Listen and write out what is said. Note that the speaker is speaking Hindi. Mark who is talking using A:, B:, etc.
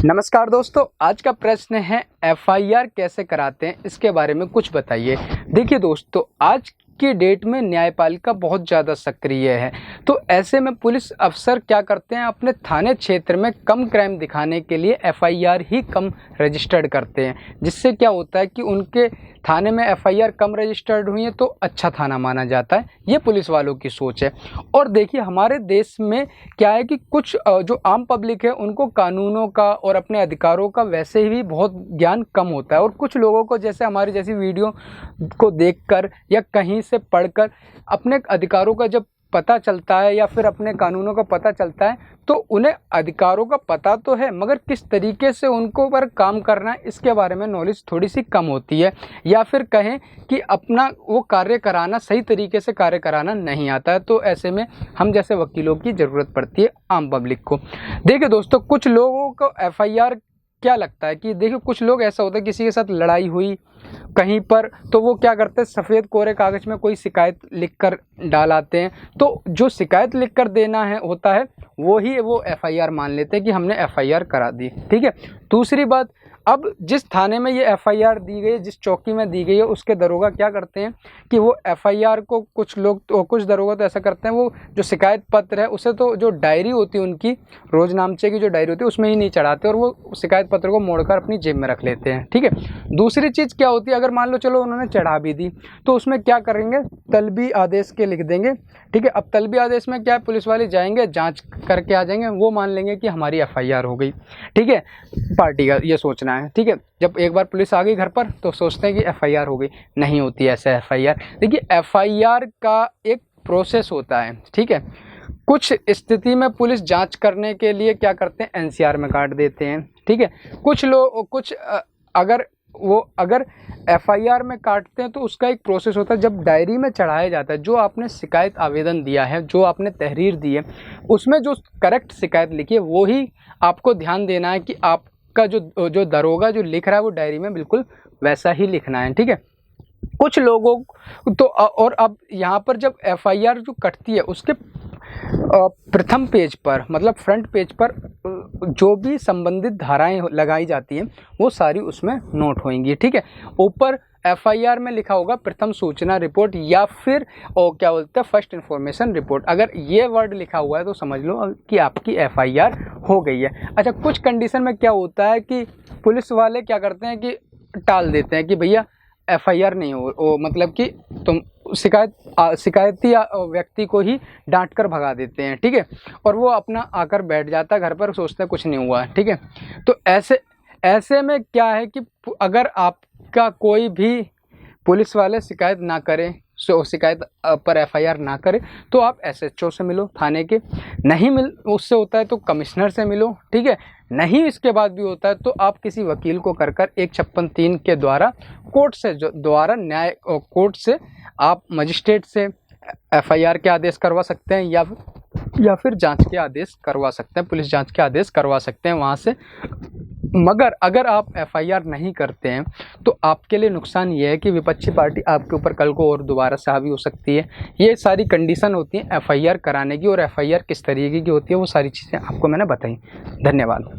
A: नमस्कार दोस्तों, आज का प्रश्न है एफआईआर कैसे कराते हैं, इसके बारे में कुछ बताइए। देखिए दोस्तों, आज की डेट में न्यायपालिका बहुत ज़्यादा सक्रिय है, तो ऐसे में पुलिस अफसर क्या करते हैं, अपने थाने क्षेत्र में कम क्राइम दिखाने के लिए एफआईआर ही कम रजिस्टर्ड करते हैं। जिससे क्या होता है कि उनके थाने में एफआईआर कम रजिस्टर्ड हुई है तो अच्छा थाना माना जाता है। ये पुलिस वालों की सोच है। और देखिए, हमारे देश में क्या है कि कुछ जो आम पब्लिक है उनको कानूनों का और अपने अधिकारों का वैसे ही बहुत ज्ञान कम होता है, और कुछ लोगों को जैसे हमारी जैसी वीडियो को देखकर या कहीं से पढ़कर अपने अधिकारों का जब पता चलता है या फिर अपने कानूनों का पता चलता है, तो उन्हें अधिकारों का पता तो है, मगर किस तरीके से उनको पर काम करना है इसके बारे में नॉलेज थोड़ी सी कम होती है, या फिर कहें कि अपना वो कार्य कराना, सही तरीके से कार्य कराना नहीं आता है। तो ऐसे में हम जैसे वकीलों की ज़रूरत पड़ती है आम पब्लिक को। देखिए दोस्तों, कुछ लोगों को एफआईआर क्या लगता है कि देखिए, कुछ लोग ऐसा होता है किसी के साथ लड़ाई हुई कहीं पर, तो वो क्या करते हैं, सफ़ेद कोरे कागज़ में कोई शिकायत लिखकर डाल आते हैं। तो जो शिकायत लिखकर देना है होता है वो एफआईआर मान लेते हैं कि हमने एफआईआर करा दी। ठीक है। दूसरी बात, अब जिस थाने में ये एफआईआर दी गई है, जिस चौकी में दी गई है, उसके दरोगा क्या करते हैं कि वो एफआईआर को, कुछ लोग तो, कुछ दरोगा तो ऐसा करते हैं, वो जो शिकायत पत्र है उसे तो जो डायरी होती है उनकी रोजनामचे की जो डायरी होती है उसमें ही नहीं चढ़ाते, और वो शिकायत पत्र को मोड़कर अपनी जेब में रख लेते हैं। ठीक है। दूसरी चीज़ क्या होती है, अगर मान लो चलो उन्होंने चढ़ा भी दी तो उसमें क्या करेंगे, तलबी आदेश के लिख देंगे। ठीक है। अब तलबी आदेश में क्या है, पुलिस वाले जाएंगे, जाँच करके आ जाएंगे, वो मान लेंगे कि हमारी एफआईआर हो गई। ठीक है। पार्टी का ये सोचना है। ठीक है। जब एक बार पुलिस आ गई घर पर तो सोचते हैं कि एफआईआर हो गई, नहीं होती ऐसे एफआईआर। देखिए, एफआईआर का एक प्रोसेस होता है। ठीक है। कुछ स्थिति में पुलिस जांच करने के लिए क्या करते हैं, एनसीआर में काट देते हैं। ठीक है। कुछ लोग अगर एफआईआर में काटते हैं तो उसका एक प्रोसेस होता है, जब डायरी में चढ़ाया जाता है, जो आपने शिकायत आवेदन दिया है, जो आपने तहरीर दी है, उसमें जो करेक्ट शिकायत लिखी है वो ही आपको ध्यान देना है कि आपका जो दरोगा जो लिख रहा है वो डायरी में बिल्कुल वैसा ही लिखना है। ठीक है। कुछ लोगों तो और अब यहाँ पर जब एफआईआर जो कटती है उसके प्रथम पेज पर, मतलब फ्रंट पेज पर जो भी संबंधित धाराएं लगाई जाती हैं वो सारी उसमें नोट होंगी। ठीक है। ऊपर एफआईआर में लिखा होगा प्रथम सूचना रिपोर्ट, या फिर क्या बोलते हैं, फर्स्ट इन्फॉर्मेशन रिपोर्ट। अगर ये वर्ड लिखा हुआ है तो समझ लो कि आपकी एफआईआर हो गई है। अच्छा, कुछ कंडीशन में क्या होता है कि पुलिस वाले क्या करते हैं कि टाल देते हैं कि भैया एफआईआर नहीं हो, मतलब कि तुम शिकायती व्यक्ति को ही डांट कर भगा देते हैं। ठीक है। और वो अपना आकर बैठ जाता है घर पर, सोचता है कुछ नहीं हुआ है। ठीक है। तो ऐसे में क्या है कि अगर आपका कोई भी पुलिस वाले शिकायत ना करें, शिकायत पर एफआईआर ना करे, तो आप एसएचओ से मिलो थाने के, नहीं उससे होता है तो कमिश्नर से मिलो। ठीक है। नहीं इसके बाद भी होता है तो आप किसी वकील को कर 156(3) के द्वारा कोर्ट से आप मजिस्ट्रेट से एफआईआर के आदेश करवा सकते हैं, या फिर जांच के आदेश करवा सकते हैं, पुलिस जांच के आदेश करवा सकते हैं वहाँ से। मगर अगर आप एफआईआर नहीं करते हैं तो आपके लिए नुकसान ये है कि विपक्षी पार्टी आपके ऊपर कल को और दोबारा से हावी हो सकती है। ये सारी कंडीशन होती हैं एफआईआर कराने की, और एफआईआर किस तरीके की होती है वो सारी चीज़ें आपको मैंने बताई। धन्यवाद।